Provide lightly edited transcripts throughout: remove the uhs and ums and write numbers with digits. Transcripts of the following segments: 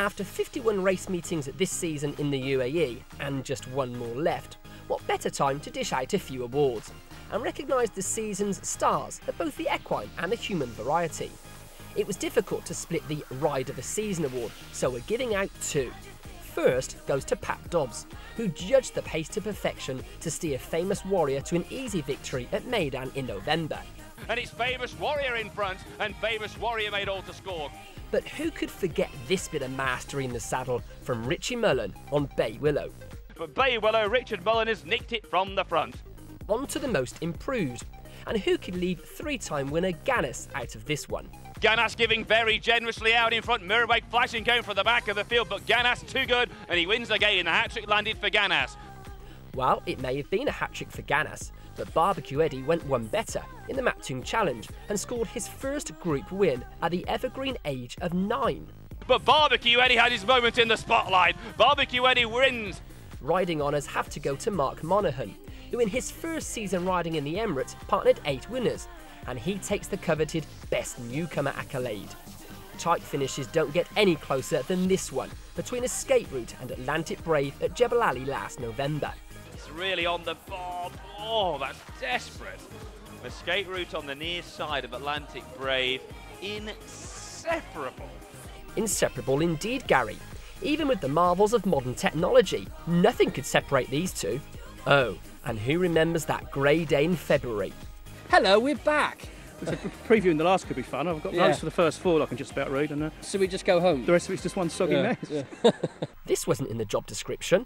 after 51 race meetings this season in the UAE, and just one more left, what better time to dish out a few awards, and recognise the season's stars of both the equine and the human variety. It was difficult to split the Ride of the Season award, so we're giving out two. First goes to Pat Dobbs, who judged the pace to perfection to steer Famous Warrior to an easy victory at Meydan in November. And it's Famous Warrior in front, and Famous Warrior made all to score. But who could forget this bit of mastery in the saddle from Richie Mullen on Bay Willow? But Bay Willow, Richard Mullen has nicked it from the front. On to the most improved, and who could leave three-time winner Gannis out of this one? Gannas giving very generously out in front, Mirwake flashing going for the back of the field, but Gannas too good, and he wins again. A hat-trick landed for Gannas. Well, it may have been a hat-trick for Gannas, but Barbecue Eddie went one better in the Mattoon Challenge and scored his first group win at the evergreen age of 9. But Barbecue Eddie had his moment in the spotlight. Barbecue Eddie wins. Riding honours have to go to Mark Monaghan, who in his first season riding in the Emirates partnered 8 winners, and he takes the coveted Best Newcomer accolade. Tight finishes don't get any closer than this one, between Escape Route and Atlantic Brave at Jebel Ali last November. It's really on the bob. Oh, that's desperate. Escape Route on the near side of Atlantic Brave. Inseparable. Inseparable indeed, Gary. Even with the marvels of modern technology, nothing could separate these two. Oh, and who remembers that grey day in February? Hello, we're back. So previewing the last could be fun. I've got notes for the first 4 I can just about read, and so we just go home. The rest of it's just one soggy mess. Yeah. This wasn't in the job description.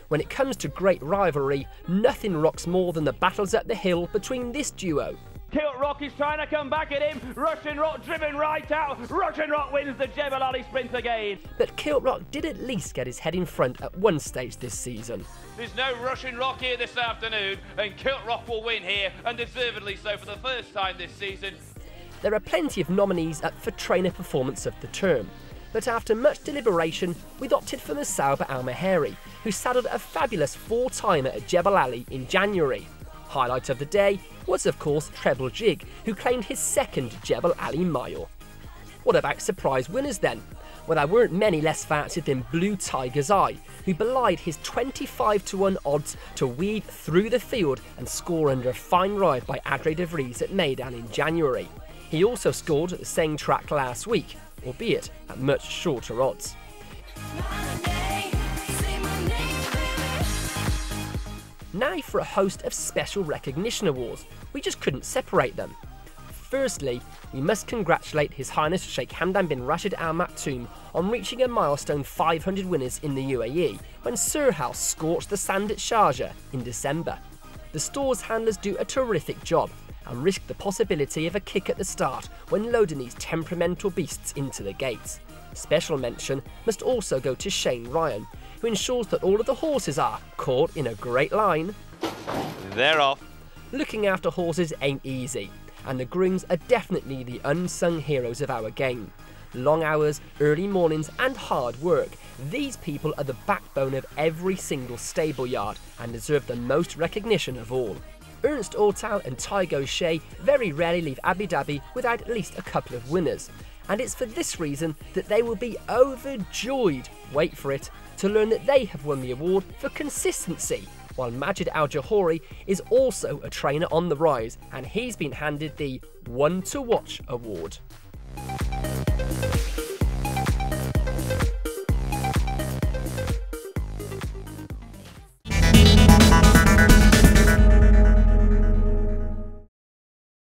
When it comes to great rivalry, nothing rocks more than the battles at the hill between this duo. Kilt Rock is trying to come back at him. Russian Rock driven right out. Russian Rock wins the Jebel Ali sprint again. But Kilt Rock did at least get his head in front at one stage this season. There's no Russian Rock here this afternoon, and Kilt Rock will win here, and deservedly so for the first time this season. There are plenty of nominees up for Trainer Performance of the Term, but after much deliberation, we'd opted for Musauba Al-Maheri, who saddled a fabulous 4-timer at Jebel Ali in January. Highlight of the day was, of course, Treble Jig, who claimed his second Jebel Ali Mile. What about surprise winners then? Well, there weren't many less fancied than Blue Tiger's Eye, who belied his 25-to-1 odds to weave through the field and score under a fine ride by Adre de Vries at Meydan in January. He also scored at the same track last week, albeit at much shorter odds. Now for a host of special recognition awards. We just couldn't separate them. Firstly, we must congratulate His Highness Sheikh Hamdan bin Rashid Al Maktoum on reaching a milestone 500 winners in the UAE when Sirhouse scorched the sand at Sharjah in December. The store's handlers do a terrific job and risk the possibility of a kick at the start when loading these temperamental beasts into the gates. Special mention must also go to Shane Ryan, who ensures that all of the horses are caught in a great line. They're off. Looking after horses ain't easy, and the grooms are definitely the unsung heroes of our game. Long hours, early mornings and hard work, these people are the backbone of every single stable yard and deserve the most recognition of all. Ernst Ortal and Tygo Shea very rarely leave Abu Dhabi without at least a couple of winners, and it's for this reason that they will be overjoyed, wait for it, to learn that they have won the award for consistency, while Majid Al-Johori is also a trainer on the rise, and he's been handed the One to Watch award.